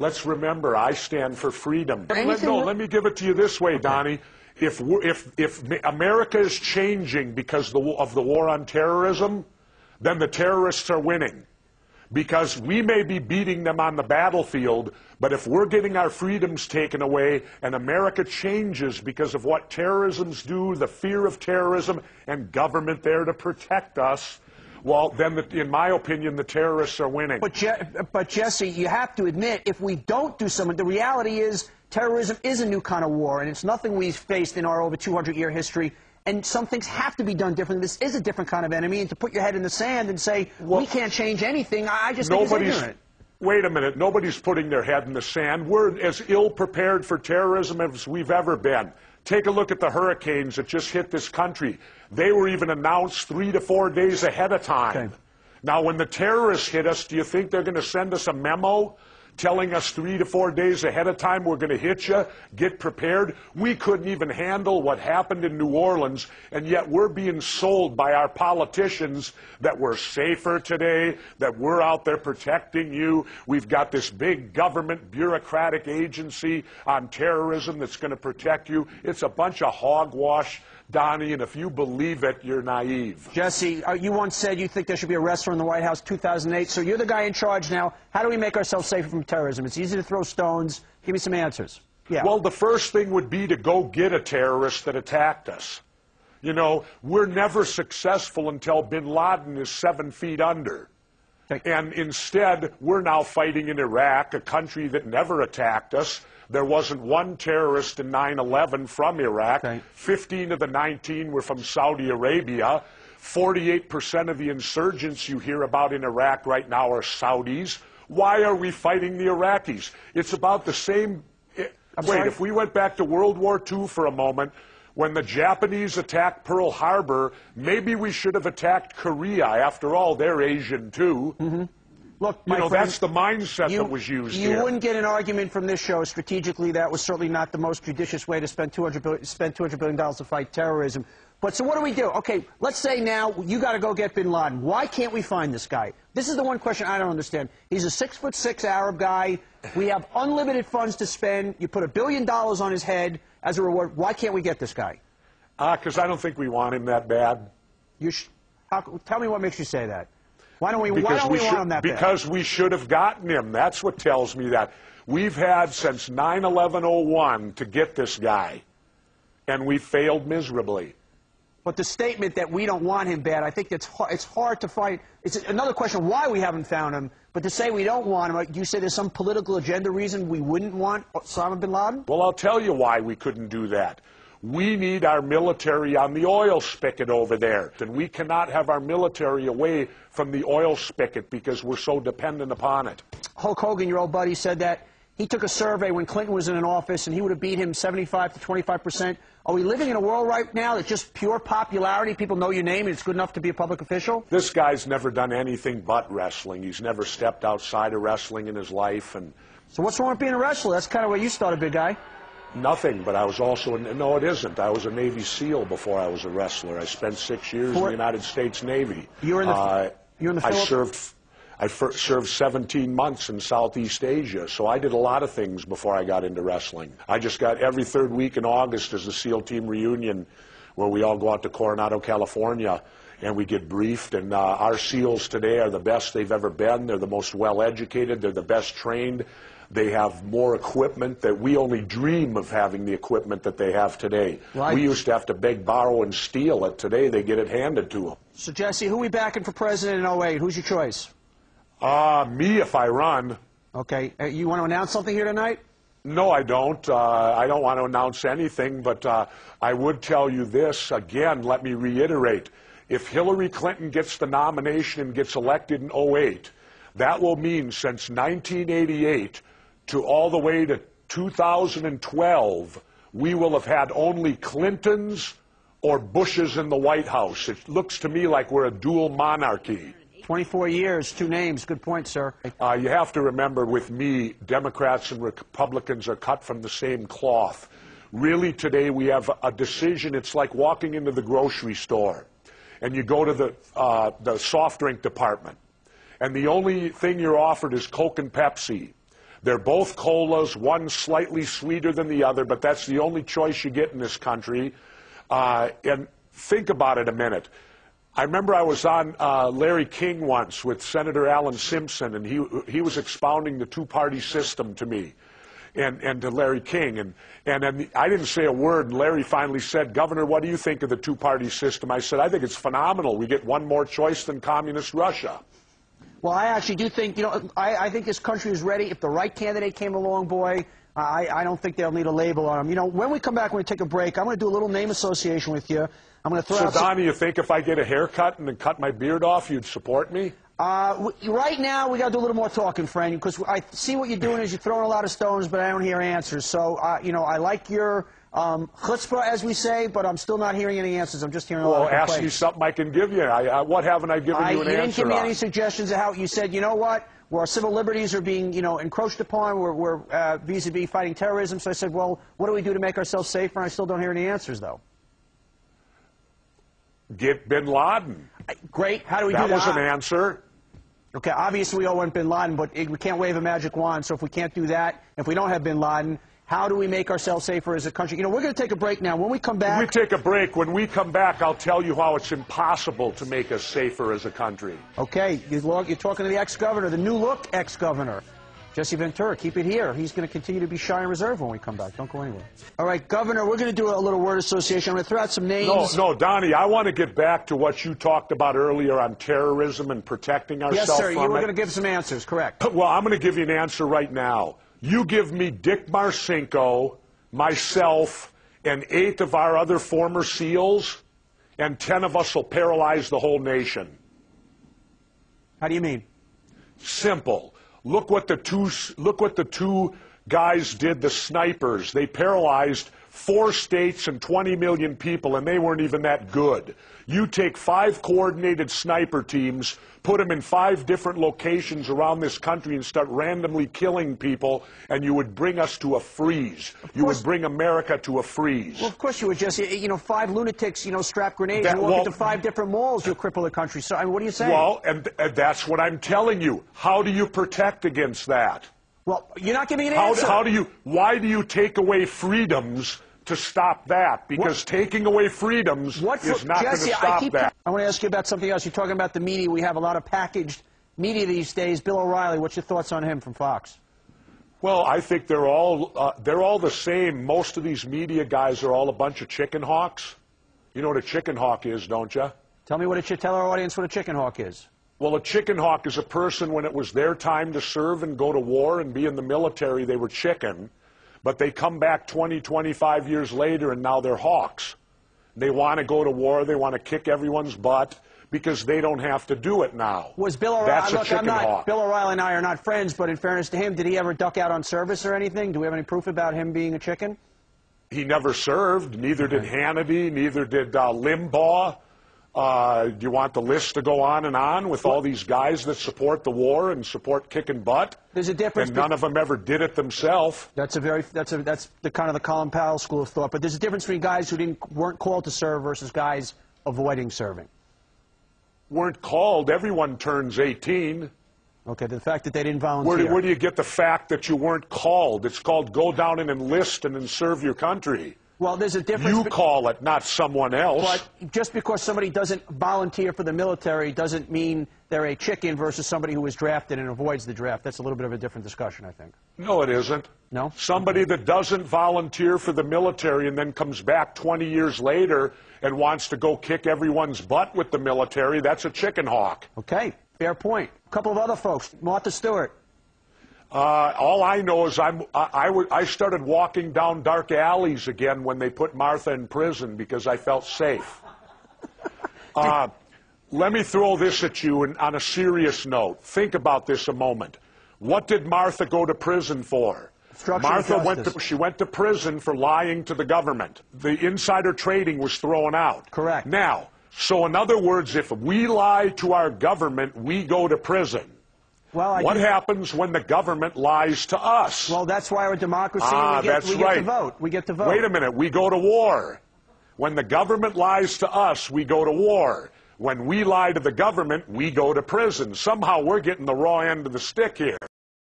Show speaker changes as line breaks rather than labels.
Let's remember, I stand for freedom. Let me give it to you this way, Donnie. If America is changing because of the war on terrorism, then the terrorists are winning. Because we may be beating them on the battlefield, but if we're getting our freedoms taken away and America changes because of what terrorisms do, the fear of terrorism, and government there to protect us, well, then, in my opinion, the terrorists are winning.
But Jesse, you have to admit, if we don't do something, the reality is terrorism is a new kind of war, and it's nothing we've faced in our over 200-year history. And some things have to be done differently. This is a different kind of enemy, and to put your head in the sand and say, well, we can't change anything, I just think it's ignorant.
Wait a minute. Nobody's putting their head in the sand. We're as ill-prepared for terrorism as we've ever been. Take a look at the hurricanes that just hit this country. They were even announced 3 to 4 days ahead of time. Okay. Now, when the terrorists hit us, do you think they're going to send us a memo telling us 3 to 4 days ahead of time we're going to hit you, get prepared? We couldn't even handle what happened in New Orleans, and yet we're being sold by our politicians that we're safer today, that we're out there protecting you. We've got this big government bureaucratic agency on terrorism that's going to protect you. It's a bunch of hogwash, Donnie, and if you believe it, you're naive.
Jesse, you once said you think there should be a wrestler in the White House 2008, so you're the guy in charge now. How do we make ourselves safer from terrorism? It's easy to throw stones. Give me some answers. Yeah.
Well, the first thing would be to go get a terrorist that attacked us. You know, we're never successful until bin Laden is 7 feet under. Okay. And instead, we're now fighting in Iraq, a country that never attacked us. There wasn't one terrorist in 9/11 from Iraq. Okay. 15 of the 19 were from Saudi Arabia. 48% of the insurgents you hear about in Iraq right now are Saudis. Why are we fighting the Iraqis? It's about the same. Wait, if we went back to World War II for a moment, when the Japanese attacked Pearl Harbor, maybe we should have attacked Korea. After all, they're Asian too. Mm-hmm. Look, my friend, that's the mindset that was used here.
You wouldn't get an argument from this show. Strategically, that was certainly not the most judicious way to spend $200 billion to fight terrorism. But so what do we do? Okay, let's say now you got to go get bin Laden. Why can't we find this guy? This is the one question I don't understand. He's a 6'6" Arab guy. We have unlimited funds to spend. You put $1 billion on his head as a reward. Why can't we get this guy?
Because I don't think we want him that bad.
Tell me what makes you say that. Why don't we want him that bad?
Because we should have gotten him. That's what tells me that. We've had since 9/11/01 to get this guy, and we failed miserably.
But the statement that we don't want him bad, I think it's hard to find. It's another question why we haven't found him. But to say we don't want him, you say there's some political agenda reason we wouldn't want Osama bin Laden?
Well, I'll tell you why we couldn't do that. We need our military on the oil spigot over there. And we cannot have our military away from the oil spigot because we're so dependent upon it.
Hulk Hogan, your old buddy, said that he took a survey when Clinton was in an office and he would have beat him 75 to 25%. Are we living in a world right now that's just pure popularity? People know your name and it's good enough to be a public official?
This guy's never done anything but wrestling. He's never stepped outside of wrestling in his life. And
so what's wrong with being a wrestler? That's kind of where you started, big guy.
Nothing, but I was also, no, it isn't. I was a Navy SEAL before I was a wrestler. I spent 6 years in the United States Navy.
You were in the
I served 17 months in Southeast Asia, so I did a lot of things before I got into wrestling. I just got every third week in August as a SEAL team reunion where we all go out to Coronado, California, and we get briefed. And our SEALs today are the best they've ever been. They're the most well-educated. They're the best trained. They have more equipment that we only dream of having the equipment that they have today. Right. We used to have to beg, borrow, and steal it. Today, they get it handed to them.
So, Jesse, who are we backing for president in 08? Who's your choice?
Me if I run.
Okay. You want to announce something here tonight?
No, I don't. I don't want to announce anything, but I would tell you this. Again, let me reiterate. If Hillary Clinton gets the nomination and gets elected in 08, that will mean since 1988 to all the way to 2012, we will have had only Clintons or Bushes in the White House. It looks to me like we're a dual monarchy.
24 years, 2 names. Good point, sir.
You have to remember with me, Democrats and Republicans are cut from the same cloth. Really, today we have a decision. It's like walking into the grocery store, and you go to the soft drink department, and the only thing you're offered is Coke and Pepsi. They're both colas, one slightly sweeter than the other, but that's the only choice you get in this country. And think about it a minute. I remember I was on Larry King once with Senator Alan Simpson, and he was expounding the two-party system to me and to Larry King. And I didn't say a word, and Larry finally said, "Governor, what do you think of the two-party system?" I said, "I think it's phenomenal. We get one more choice than communist Russia."
Well, I actually do think, I think this country is ready. If the right candidate came along, boy, I don't think they'll need a label on them. When we come back, we're going to take a break. I'm going to do a little name association with you. I'm going to throw out
So, Donnie, you think if I get a haircut and then cut my beard off, you'd support me?
Right now, we got to do a little more talking, friend, because I see what you're doing is you're throwing a lot of stones, but I don't hear answers. So, I like your chutzpah, as we say, but I'm still not hearing any answers. I'm just hearing a lot of complaints.
Well, ask me something I can give you. What haven't I given you an answer on?
You didn't give me any suggestions of how you said, you know what, where our civil liberties are being, encroached upon, we're vis-a-vis fighting terrorism. So I said, well, what do we do to make ourselves safer? And I still don't hear any answers, though.
Get bin Laden.
Great. How do we do that?
That was an answer.
Okay, obviously we all want bin Laden, but we can't wave a magic wand. So if we can't do that, if we don't have bin Laden, how do we make ourselves safer as a country? We're going to take a break now. When we come back...
We take a break. When we come back, I'll tell you how it's impossible to make us safer as a country.
Okay, you're talking to the ex-governor, the new-look ex-governor, Jesse Ventura. Keep it here. He's going to continue to be shy and reserved when we come back. Don't go anywhere. All right, Governor, we're going to do a little word association. I'm going to throw out some names.
No, Donnie, I want to get back to what you talked about earlier on terrorism and protecting ourselves from it.
Yes, sir. You were going to give some answers, correct.
Well, I'm going to give you an answer right now. You give me Dick Marcinko, myself, and 8 of our other former SEALs, and 10 of us will paralyze the whole nation.
How do you mean?
Simple. Look what the two guys did, the snipers. They paralyzed 4 states and 20 million people, and they weren't even that good. You take 5 coordinated sniper teams, put them in 5 different locations around this country and start randomly killing people, and you would bring us to a freeze. You would bring America to a freeze.
Well, of course you would, Jesse. 5 lunatics, strap grenades. You walk into 5 different malls, you'll cripple the country. So, what are you saying?
Well, and that's what I'm telling you. How do you protect against that?
Well, you're not giving an answer.
Why do you take away freedoms to stop that? Because taking away freedoms is not going to stop that.
I want to ask you about something else. You're talking about the media. We have a lot of packaged media these days. Bill O'Reilly, what's your thoughts on him from Fox?
Well, I think they're all the same. Most of these media guys are all a bunch of chicken hawks. You know what a chicken hawk is, don't you?
Tell our audience what a chicken hawk is.
Well, a chicken hawk is a person when it was their time to serve and go to war and be in the military, they were chicken. But they come back 20, 25 years later, and now they're hawks. They want to go to war. They want to kick everyone's butt because they don't have to do it now.
Was Bill O'Reilly?
That's a chicken hawk.
Bill O'Reilly and I are not friends, but in fairness to him, did he ever duck out on service or anything? Do we have any proof about him being a chicken?
He never served. Neither did Hannity. Neither did Limbaugh. Do you want the list to go on with all these guys that support the war and support kicking butt?
There's a difference.
And none of them ever did it themselves.
That's the kind of the Colin Powell school of thought. But there's a difference between guys who weren't called to serve versus guys avoiding serving.
Weren't called. Everyone turns 18.
Okay, the fact that they didn't volunteer.
Where do you get the fact that you weren't called? It's called go down and enlist and then serve your country.
Well, there's a difference.
You call it, not someone else.
But just because somebody doesn't volunteer for the military doesn't mean they're a chicken versus somebody who was drafted and avoids the draft. That's a little bit of a different discussion, I think.
No, it isn't.
No?
Somebody that doesn't volunteer for the military and then comes back 20 years later and wants to go kick everyone's butt with the military, that's a chicken hawk.
Okay, fair point. A couple of other folks. Martha Stewart.
All I know is I started walking down dark alleys again when they put Martha in prison because I felt safe. Let me throw this at you on a serious note. Think about this a moment. What did Martha go to prison for? Martha went to prison for lying to the government. The insider trading was thrown out.
Correct.
Now, so in other words, if we lie to our government, we go to prison.
Well,
what happens when the government lies to us?
Well, that's why we're a democracy. We get to vote. We get to vote.
Wait a minute. We go to war. When the government lies to us, we go to war. When we lie to the government, we go to prison. Somehow we're getting the raw end of the stick here.